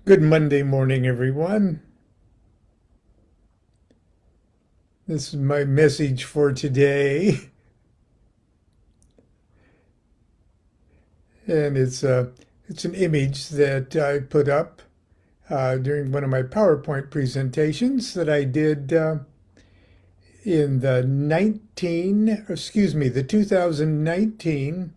Good Monday morning, everyone. This is my message for today, and it's an image that I put up during one of my PowerPoint presentations that I did in the 2019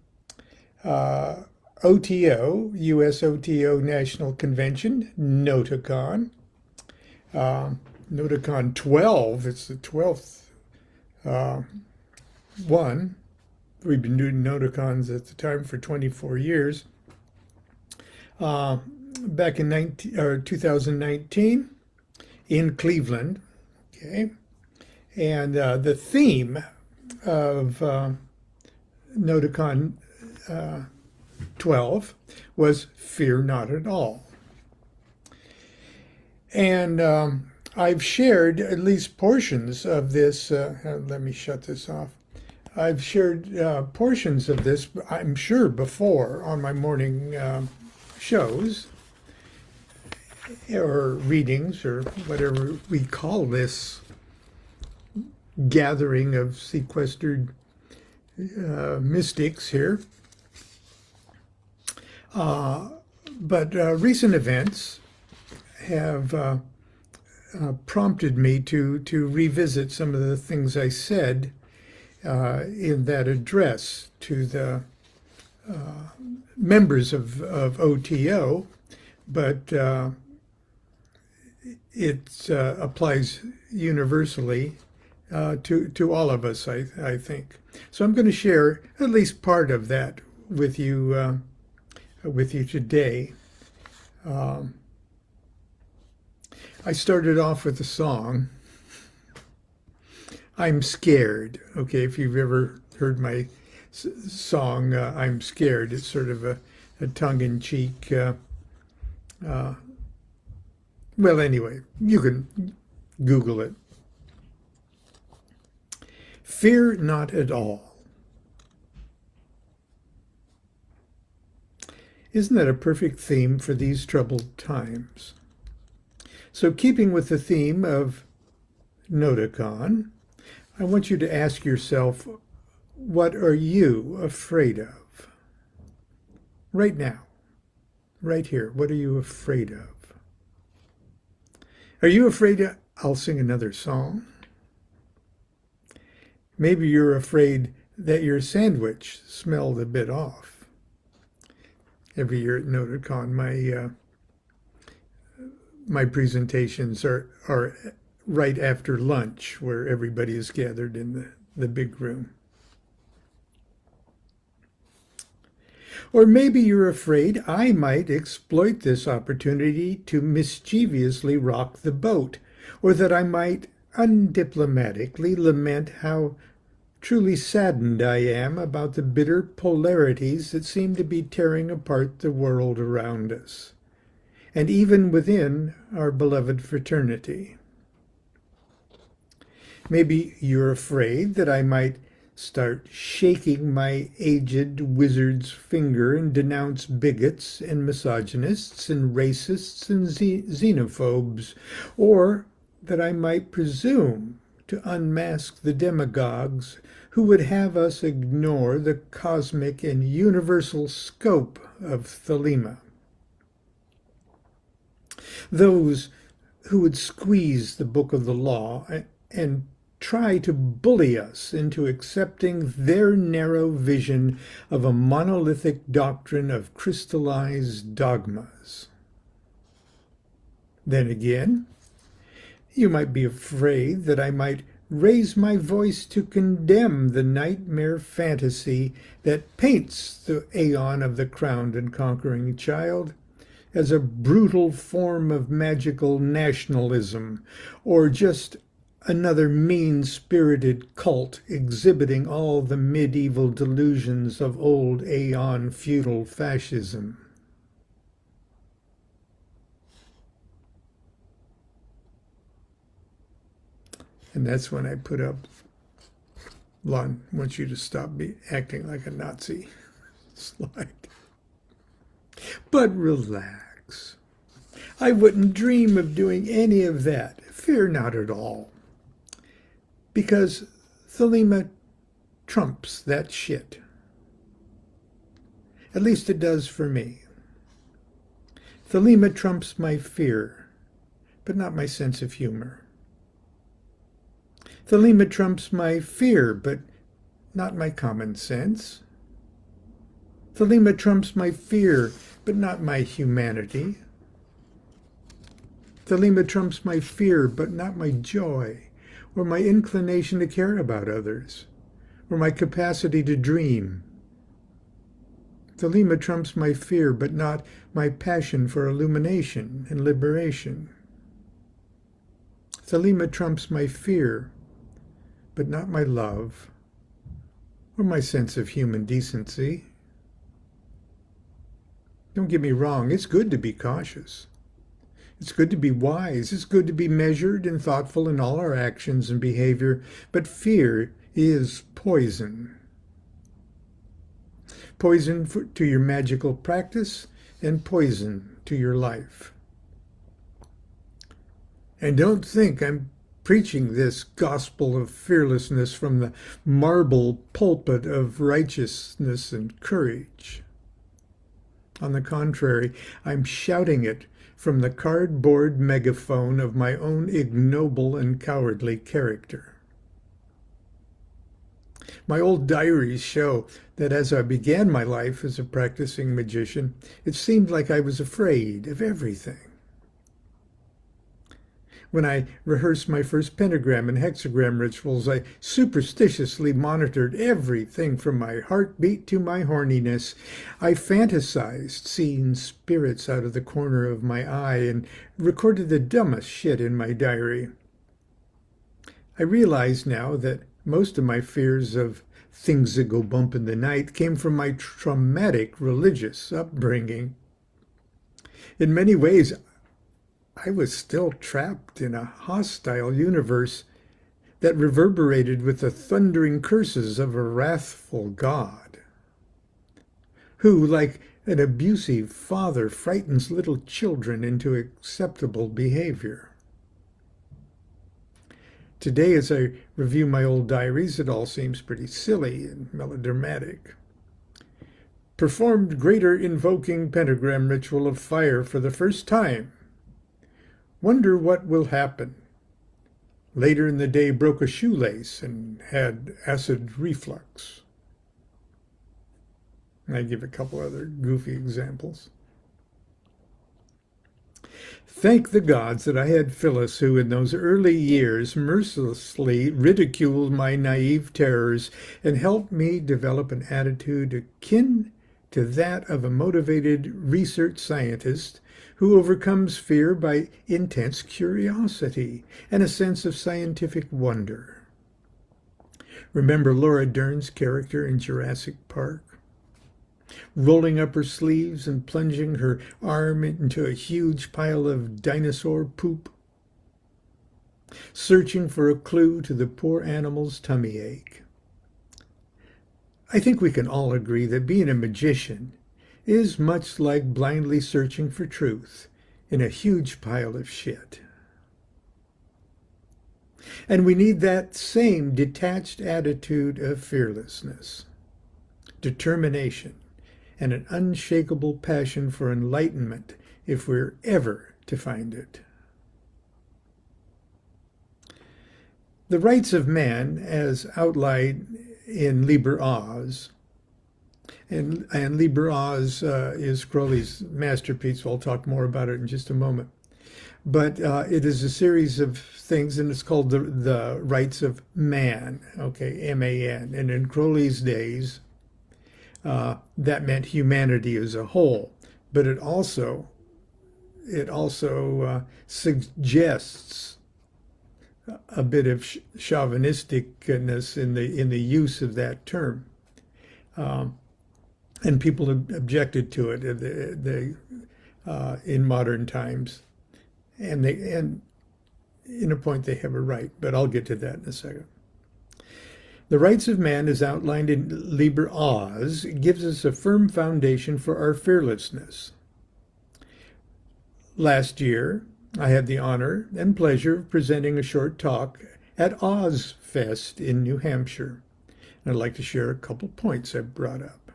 OTO, US OTO National Convention, Noticon. Noticon 12, it's the 12th one. We've been doing Noticons at the time for 24 years. Back in 2019 in Cleveland. Okay. And the theme of Noticon 12 was Fear Not at All. And I've shared at least portions of this. Let me shut this off. I've shared portions of this, I'm sure, before on my morning shows or readings or whatever we call this gathering of sequestered mystics here. But recent events have prompted me to revisit some of the things I said in that address to the members of OTO, but it applies universally to all of us, I think. So I'm going to share at least part of that with you today. I started off with a song, I'm Scared. Okay, if you've ever heard my song, I'm Scared, it's sort of a tongue-in-cheek, well, anyway, you can Google it. Fear not at all. Isn't that a perfect theme for these troubled times? So keeping with the theme of Noticon, I want you to ask yourself, what are you afraid of? Right now, right here, what are you afraid of? Are you afraid I'll sing another song? Maybe you're afraid that your sandwich smelled a bit off. Every year at Noticon, my presentations are right after lunch, where everybody is gathered in the big room. Or maybe you're afraid I might exploit this opportunity to mischievously rock the boat, or that I might undiplomatically lament how truly saddened I am about the bitter polarities that seem to be tearing apart the world around us, and even within our beloved fraternity. Maybe you're afraid that I might start shaking my aged wizard's finger and denounce bigots and misogynists and racists and xenophobes, or that I might presume to unmask the demagogues who would have us ignore the cosmic and universal scope of Thelema. Those who would squeeze the book of the law and try to bully us into accepting their narrow vision of a monolithic doctrine of crystallized dogmas. Then again, you might be afraid that I might raise my voice to condemn the nightmare fantasy that paints the aeon of the crowned and conquering child as a brutal form of magical nationalism, or just another mean-spirited cult exhibiting all the medieval delusions of old aeon feudal fascism. And that's when I put up, Lon, I want you to stop acting like a Nazi slide. But relax. I wouldn't dream of doing any of that. Fear not at all. Because Thelema trumps that shit. At least it does for me. Thelema trumps my fear, but not my sense of humor. Thelema trumps my fear, but not my common sense. Thelema trumps my fear, but not my humanity. Thelema trumps my fear, but not my joy, or my inclination to care about others, or my capacity to dream. Thelema trumps my fear, but not my passion for illumination and liberation. Thelema trumps my fear, but not my love, or my sense of human decency. Don't get me wrong, it's good to be cautious. It's good to be wise. It's good to be measured and thoughtful in all our actions and behavior, but fear is poison. Poison to your magical practice and poison to your life. And don't think I'm preaching this gospel of fearlessness from the marble pulpit of righteousness and courage. On the contrary, I'm shouting it from the cardboard megaphone of my own ignoble and cowardly character. My old diaries show that as I began my life as a practicing magician, it seemed like I was afraid of everything. When I rehearsed my first pentagram and hexagram rituals, I superstitiously monitored everything from my heartbeat to my horniness. I fantasized seeing spirits out of the corner of my eye and recorded the dumbest shit in my diary. I realize now that most of my fears of things that go bump in the night came from my traumatic religious upbringing. In many ways, I was still trapped in a hostile universe that reverberated with the thundering curses of a wrathful God, who, like an abusive father, frightens little children into acceptable behavior. Today, as I review my old diaries, it all seems pretty silly and melodramatic. Performed greater invoking pentagram ritual of fire for the first time. Wonder what will happen. Later in the day, broke a shoelace and had acid reflux. I give a couple other goofy examples. Thank the gods that I had Phyllis, who in those early years mercilessly ridiculed my naive terrors and helped me develop an attitude akin to that of a motivated research scientist who overcomes fear by intense curiosity and a sense of scientific wonder. Remember Laura Dern's character in Jurassic Park? Rolling up her sleeves and plunging her arm into a huge pile of dinosaur poop, searching for a clue to the poor animal's tummy ache. I think we can all agree that being a magician is much like blindly searching for truth in a huge pile of shit. And we need that same detached attitude of fearlessness, determination, and an unshakable passion for enlightenment if we're ever to find it. The rights of man, as outlined in Liber Oz, and Liber Oz is Crowley's masterpiece, so I'll talk more about it in just a moment. But it is a series of things, and it's called the rights of man, okay, M-A-N. And in Crowley's days, that meant humanity as a whole. But it also suggests a bit of chauvinisticness in the use of that term. And people objected to it in modern times, and in a point they have a right, but I'll get to that in a second. The rights of man, as outlined in Liber Oz, gives us a firm foundation for our fearlessness. Last year, I had the honor and pleasure of presenting a short talk at OzFest in New Hampshire. And I'd like to share a couple points I brought up.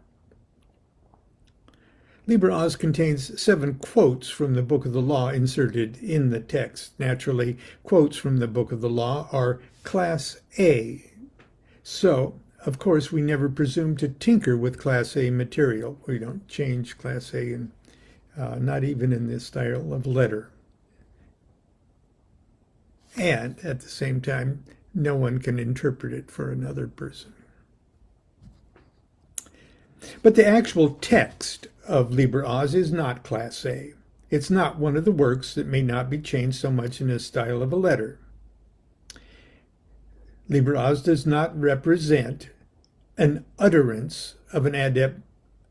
LibreOz contains 7 quotes from the Book of the Law inserted in the text. Naturally, quotes from the Book of the Law are Class A. So, of course, we never presume to tinker with Class A material. We don't change Class A, and not even in the style of letter. And at the same time, no one can interpret it for another person. But the actual text of LibreOz is not Class A. It's not one of the works that may not be changed so much in the style of a letter. LibreOz does not represent an utterance of an adept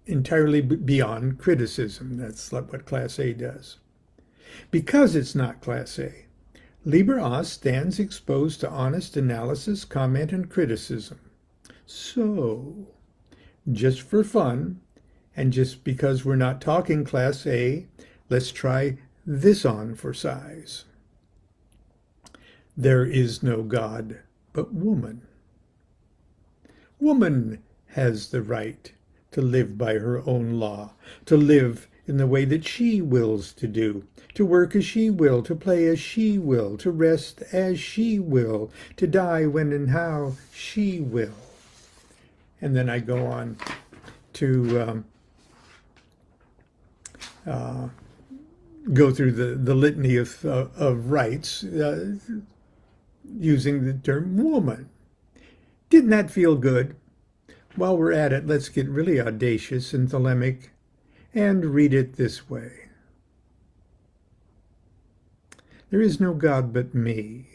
entirely beyond criticism. That's what Class A does. Because it's not Class A, LibreOz stands exposed to honest analysis, comment, and criticism. So, just for fun, and just because we're not talking Class A, let's try this on for size. There is no God but woman. Woman has the right to live by her own law, to live in the way that she wills to do, to work as she will, to play as she will, to rest as she will, to die when and how she will. And then I go on to go through the litany of rights using the term woman. Didn't that feel good? While we're at it, let's get really audacious and thelemic and read it this way. There is no God but me.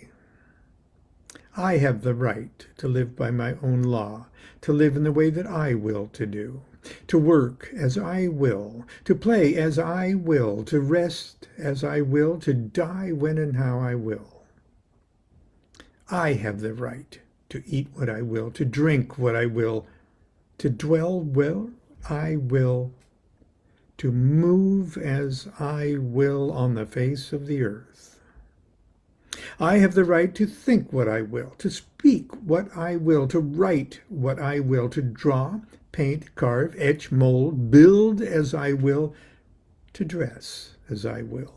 I have the right to live by my own law, to live in the way that I will to do, to work as I will, to play as I will, to rest as I will, to die when and how I will. I have the right to eat what I will, to drink what I will, to dwell where I will, to move as I will on the face of the earth. I have the right to think what I will, to speak what I will, to write what I will, to draw, paint, carve, etch, mold, build as I will, to dress as I will.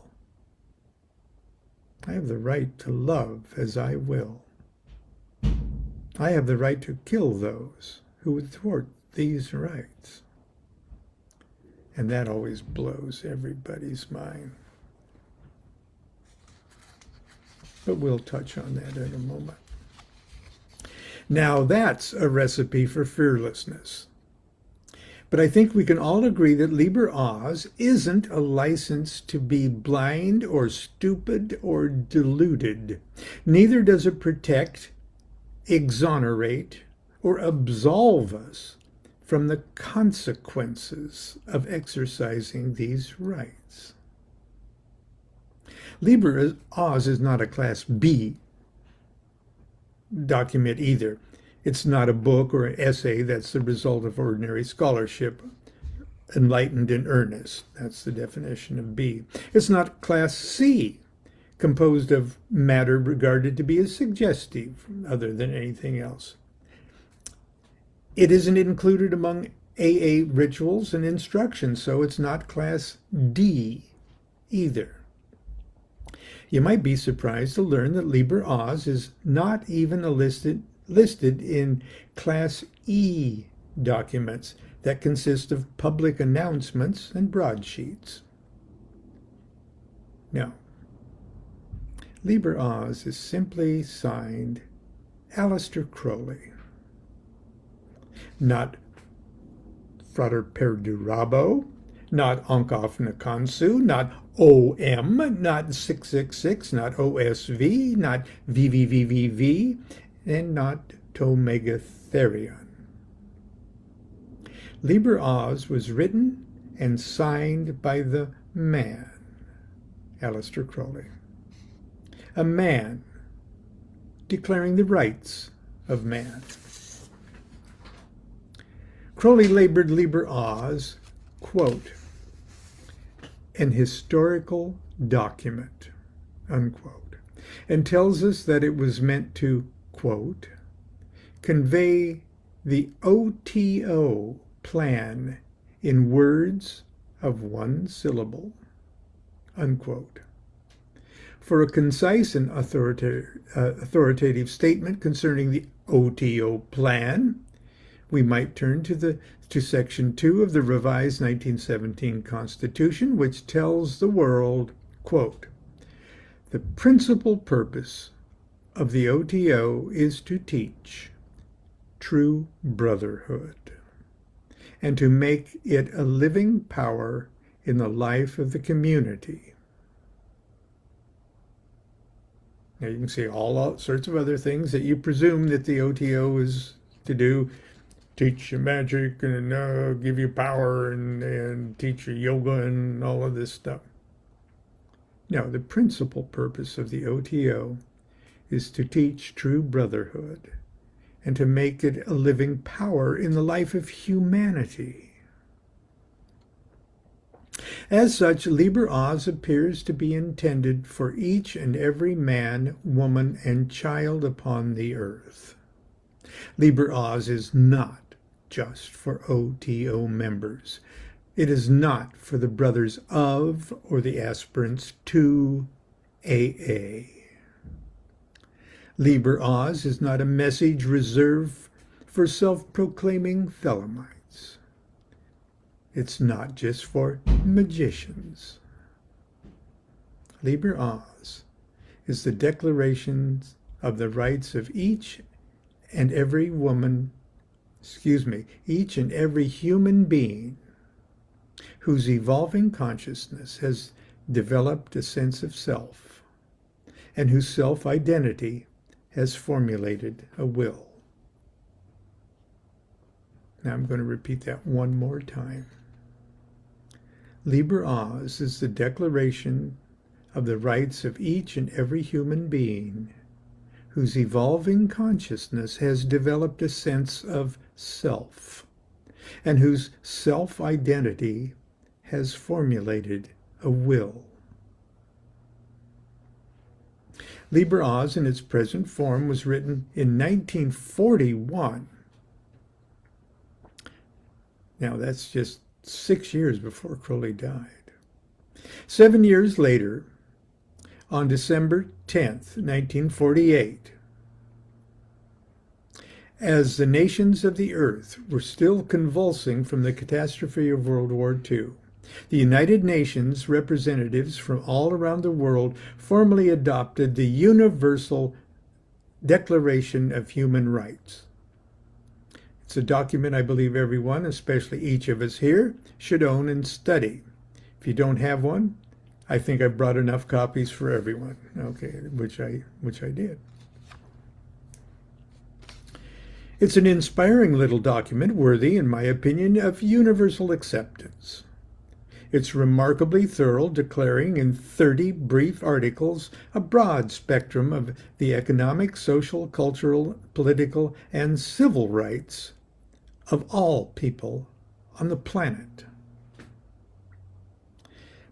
I have the right to love as I will. I have the right to kill those who would thwart these rights. And that always blows everybody's mind. But we'll touch on that in a moment. Now that's a recipe for fearlessness. But I think we can all agree that LibreOz isn't a license to be blind or stupid or deluded. Neither does it protect, exonerate, or absolve us from the consequences of exercising these rights. LibreOz is not a Class B document either. It's not a book or an essay that's the result of ordinary scholarship, enlightened and earnest. That's the definition of B. It's not Class C, composed of matter regarded to be as suggestive other than anything else. It isn't included among AA rituals and instructions, so it's not Class D either. You might be surprised to learn that LibreOz is not even listed in Class E documents that consist of public announcements and broadsheets. No. LibreOz is simply signed Aleister Crowley. Not Frater Perdurabo, not Onkoff Nakansu, not OM, not 666, not OSV, not VVVVV, and not Tomegatherion. LibreOz was written and signed by the man, Aleister Crowley. A man declaring the rights of man. Crowley labored LibreOz, quote, an historical document, unquote, and tells us that it was meant to, quote, convey the OTO plan in words of one syllable, unquote. For a concise and authoritative statement concerning the OTO plan, we might turn to Section 2 of the revised 1917 Constitution, which tells the world, quote, the principal purpose of the OTO is to teach true brotherhood and to make it a living power in the life of the community. Now you can see all sorts of other things that you presume that the OTO is to do. Teach you magic and give you power and teach you yoga and all of this stuff. No, the principal purpose of the OTO is to teach true brotherhood and to make it a living power in the life of humanity. As such, Liber Oz appears to be intended for each and every man, woman, and child upon the earth. Liber Oz is not just for OTO members. It is not for the brothers of or the aspirants to AA. Liber Oz is not a message reserved for self-proclaiming Thelemites. It's not just for magicians. Liber Oz is the declaration of the rights of each and every human being whose evolving consciousness has developed a sense of self and whose self-identity has formulated a will. Now I'm going to repeat that one more time. Liber Oz is the declaration of the rights of each and every human being whose evolving consciousness has developed a sense of self and whose self-identity has formulated a will. Liber Oz in its present form was written in 1941. Now that's just 6 years before Crowley died. 7 years later, on December 10th, 1948, as the nations of the earth were still convulsing from the catastrophe of World War II, the United Nations representatives from all around the world formally adopted the Universal Declaration of Human Rights. It's a document I believe everyone, especially each of us here, should own and study. If you don't have one, I think I've brought enough copies for everyone, okay, which I did. It's an inspiring little document worthy, in my opinion, of universal acceptance. It's remarkably thorough, declaring in 30 brief articles a broad spectrum of the economic, social, cultural, political, and civil rights of all people on the planet.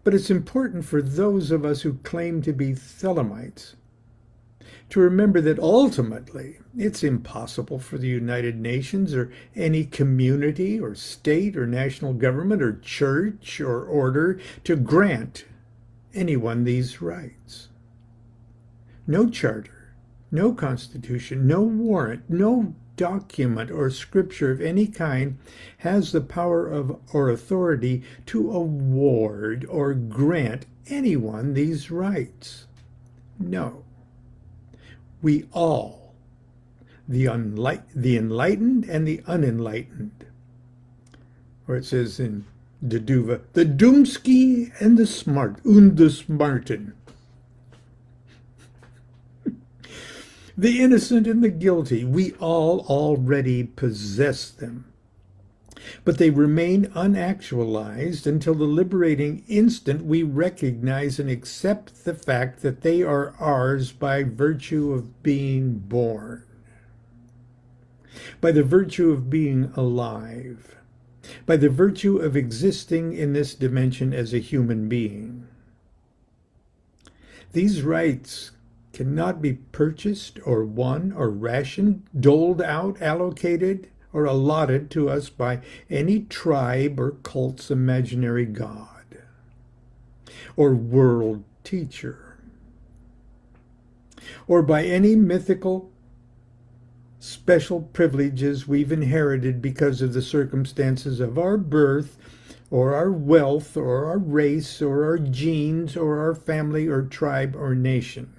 But it's important for those of us who claim to be Thelemites to remember that ultimately it's impossible for the United Nations or any community or state or national government or church or order to grant anyone these rights. No charter, no constitution, no warrant, no document or scripture of any kind has the power of or authority to award or grant anyone these rights. No. We all, the enlightened and the unenlightened, or it says in the Duva, the Doomsky and the Smarten, the innocent and the guilty, we all already possess them. But they remain unactualized until the liberating instant we recognize and accept the fact that they are ours by virtue of being born, by the virtue of being alive, by the virtue of existing in this dimension as a human being. These rights cannot be purchased or won or rationed, doled out, allocated, or allotted to us by any tribe or cult's imaginary god or world teacher, or by any mythical special privileges we've inherited because of the circumstances of our birth, or our wealth, or our race, or our genes, or our family, or tribe, or nation.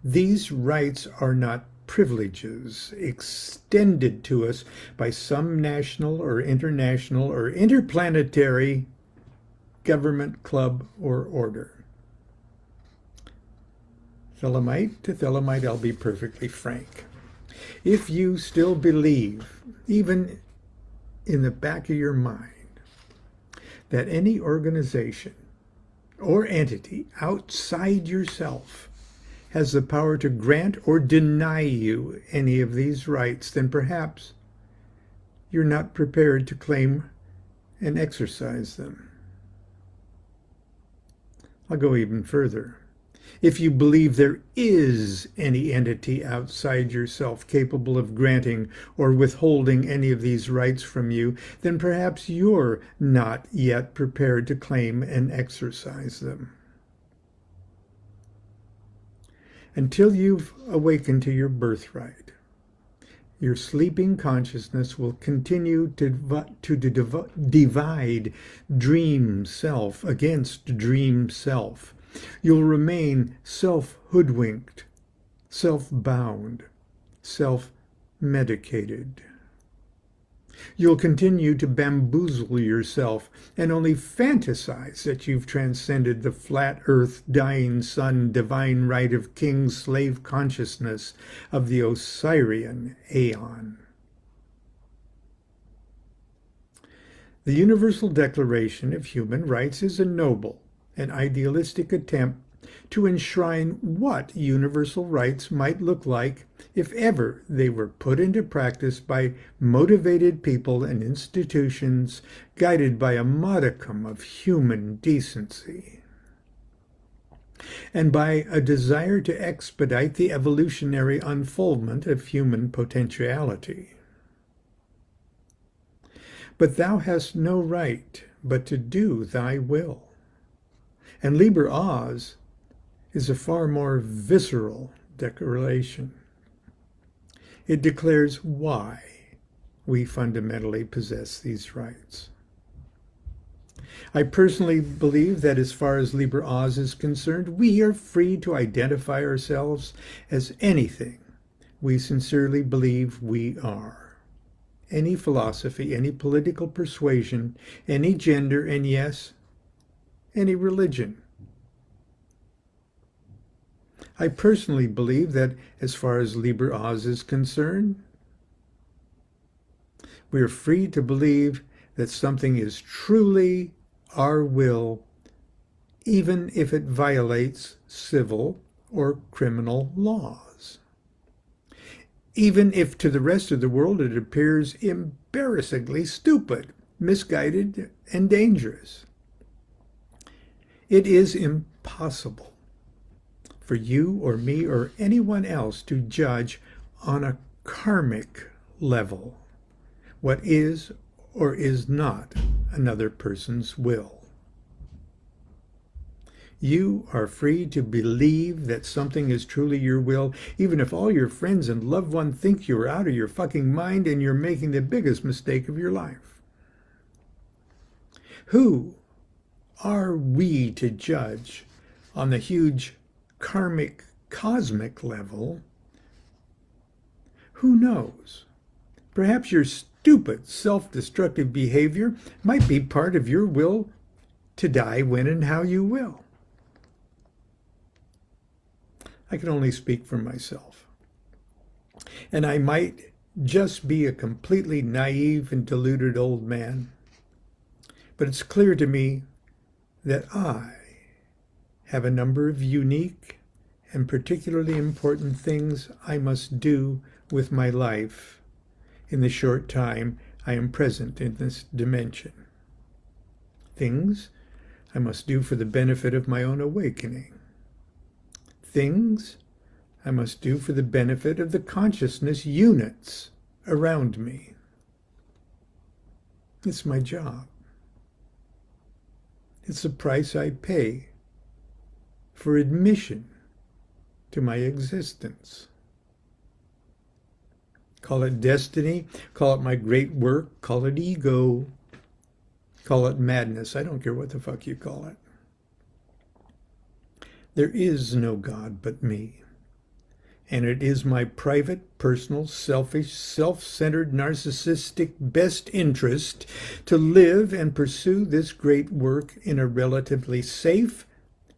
These rights are not privileges extended to us by some national or international or interplanetary government, club, or order. Thelemite to Thelemite, I'll be perfectly frank. If you still believe, even in the back of your mind, that any organization or entity outside yourself has the power to grant or deny you any of these rights, then perhaps you're not prepared to claim and exercise them. I'll go even further. If you believe there is any entity outside yourself capable of granting or withholding any of these rights from you, then perhaps you're not yet prepared to claim and exercise them. Until you've awakened to your birthright, your sleeping consciousness will continue to divide dream self against dream self. You'll remain self-hoodwinked, self-bound, self-medicated. You'll continue to bamboozle yourself and only fantasize that you've transcended the flat earth, dying sun, divine right of king-slave consciousness of the Osirian Aeon. The Universal Declaration of Human Rights is a noble and idealistic attempt to enshrine what universal rights might look like if ever they were put into practice by motivated people and institutions guided by a modicum of human decency, and by a desire to expedite the evolutionary unfoldment of human potentiality. But thou hast no right but to do thy will. And Liber Oz is a far more visceral declaration. It declares why we fundamentally possess these rights. I personally believe that as far as Liber Oz is concerned, we are free to identify ourselves as anything we sincerely believe we are. Any philosophy, any political persuasion, any gender, and yes, any religion. I personally believe that as far as Liber Oz is concerned, we are free to believe that something is truly our will, even if it violates civil or criminal laws. Even if to the rest of the world it appears embarrassingly stupid, misguided, and dangerous. It is impossible for you or me or anyone else to judge on a karmic level what is or is not another person's will. You are free to believe that something is truly your will, even if all your friends and loved ones think you're out of your fucking mind and you're making the biggest mistake of your life. Who are we to judge on the huge karmic, cosmic level? Who knows? Perhaps your stupid, self-destructive behavior might be part of your will to die when and how you will. I can only speak for myself. And I might just be a completely naive and deluded old man, but it's clear to me that I have a number of unique and particularly important things I must do with my life in the short time I am present in this dimension. Things I must do for the benefit of my own awakening. Things I must do for the benefit of the consciousness units around me. It's my job. It's the price I pay for admission to my existence. Call it destiny, call it my great work, call it ego, call it madness. I don't care what the fuck you call it. There is no God but me. And it is my private, personal, selfish, self-centered, narcissistic best interest to live and pursue this great work in a relatively safe,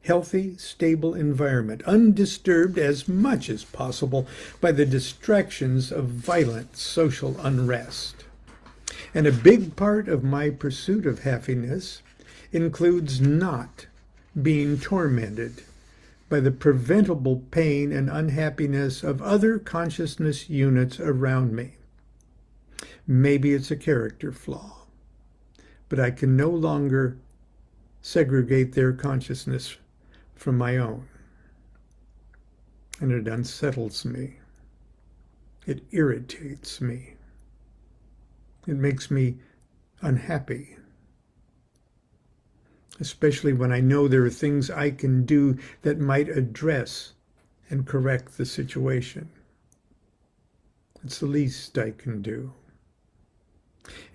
healthy, stable environment, undisturbed as much as possible by the distractions of violent social unrest. And a big part of my pursuit of happiness includes not being tormented by the preventable pain and unhappiness of other consciousness units around me. Maybe it's a character flaw, but I can no longer segregate their consciousness from my own. And it unsettles me. It irritates me. It makes me unhappy. Especially when I know there are things I can do that might address and correct the situation. It's the least I can do.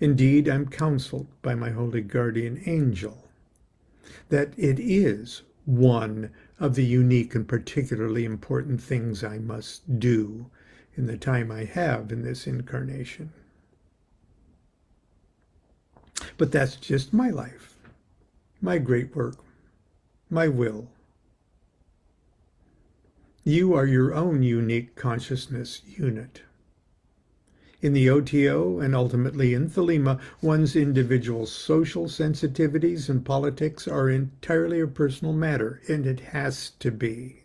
Indeed, I'm counseled by my holy guardian angel that it is one of the unique and particularly important things I must do in the time I have in this incarnation. But that's just my life. My great work, my will. You are your own unique consciousness unit. In the OTO and ultimately in Thelema, one's individual social sensitivities and politics are entirely a personal matter, and it has to be.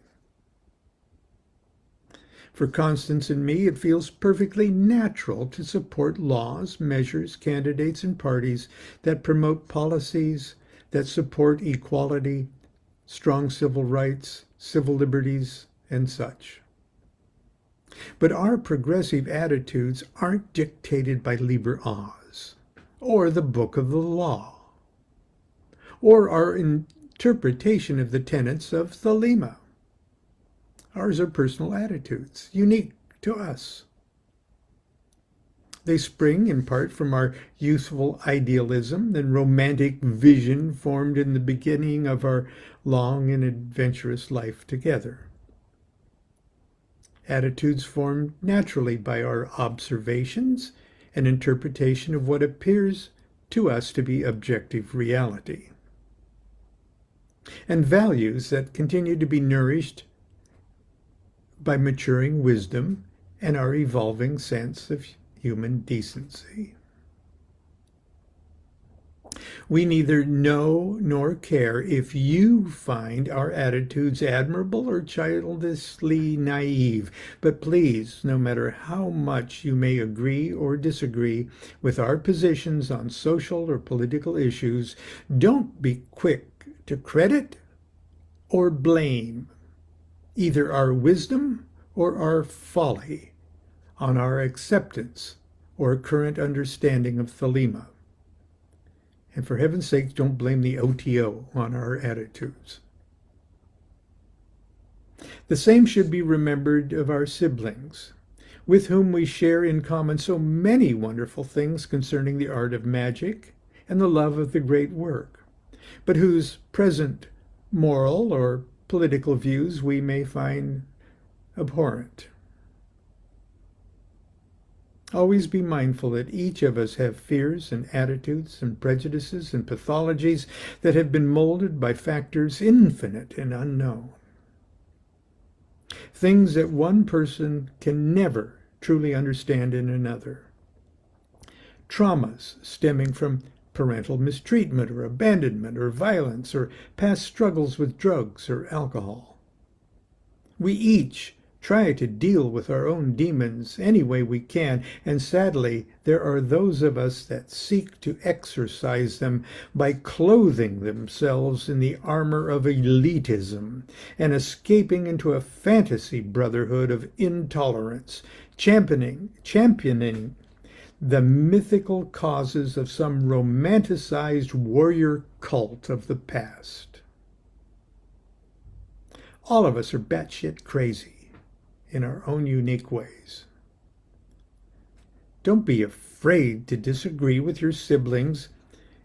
For Constance and me, it feels perfectly natural to support laws, measures, candidates, and parties that promote policies that support equality, strong civil rights, civil liberties, and such. But our progressive attitudes aren't dictated by Liber Oz, or the Book of the Law, or our interpretation of the tenets of Thelema. Ours are personal attitudes, unique to us. They spring in part from our youthful idealism and romantic vision formed in the beginning of our long and adventurous life together. Attitudes formed naturally by our observations and interpretation of what appears to us to be objective reality. And values that continue to be nourished by maturing wisdom and our evolving sense of human decency. We neither know nor care if you find our attitudes admirable or childishly naive, but please, no matter how much you may agree or disagree with our positions on social or political issues, don't be quick to credit or blame either our wisdom or our folly on our acceptance or current understanding of Thelema. And for heaven's sake, don't blame the OTO on our attitudes. The same should be remembered of our siblings, with whom we share in common so many wonderful things concerning the art of magic and the love of the great work, but whose present moral or political views we may find abhorrent. Always be mindful that each of us have fears and attitudes and prejudices and pathologies that have been molded by factors infinite and unknown. Things that one person can never truly understand in another. Traumas stemming from parental mistreatment or abandonment or violence or past struggles with drugs or alcohol. We each try to deal with our own demons any way we can, and sadly, there are those of us that seek to exorcise them by clothing themselves in the armor of elitism and escaping into a fantasy brotherhood of intolerance, championing the mythical causes of some romanticized warrior cult of the past. All of us are batshit crazy in our own unique ways. Don't be afraid to disagree with your siblings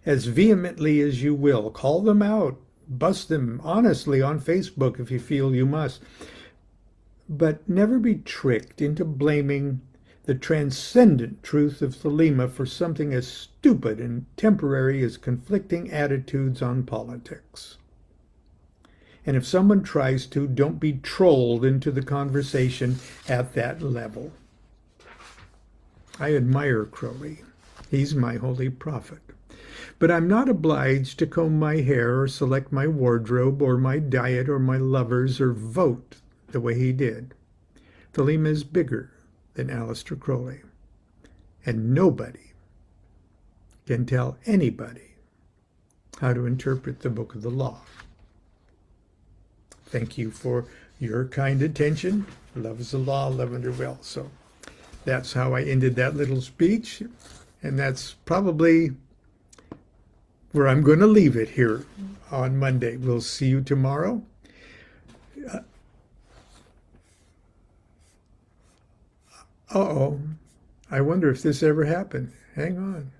as vehemently as you will. Call them out. Bust them honestly on Facebook if you feel you must. But never be tricked into blaming the transcendent truth of Thelema for something as stupid and temporary as conflicting attitudes on politics. And if someone tries to, don't be trolled into the conversation at that level. I admire Crowley. He's my holy prophet. But I'm not obliged to comb my hair or select my wardrobe or my diet or my lovers or vote the way he did. Thelema is bigger than Aleister Crowley. And nobody can tell anybody how to interpret the Book of the Law. Thank you for your kind attention. Love is the law, love under will. So that's how I ended that little speech. And that's probably where I'm going to leave it here on Monday. We'll see you tomorrow. Uh-oh. I wonder if this ever happened. Hang on.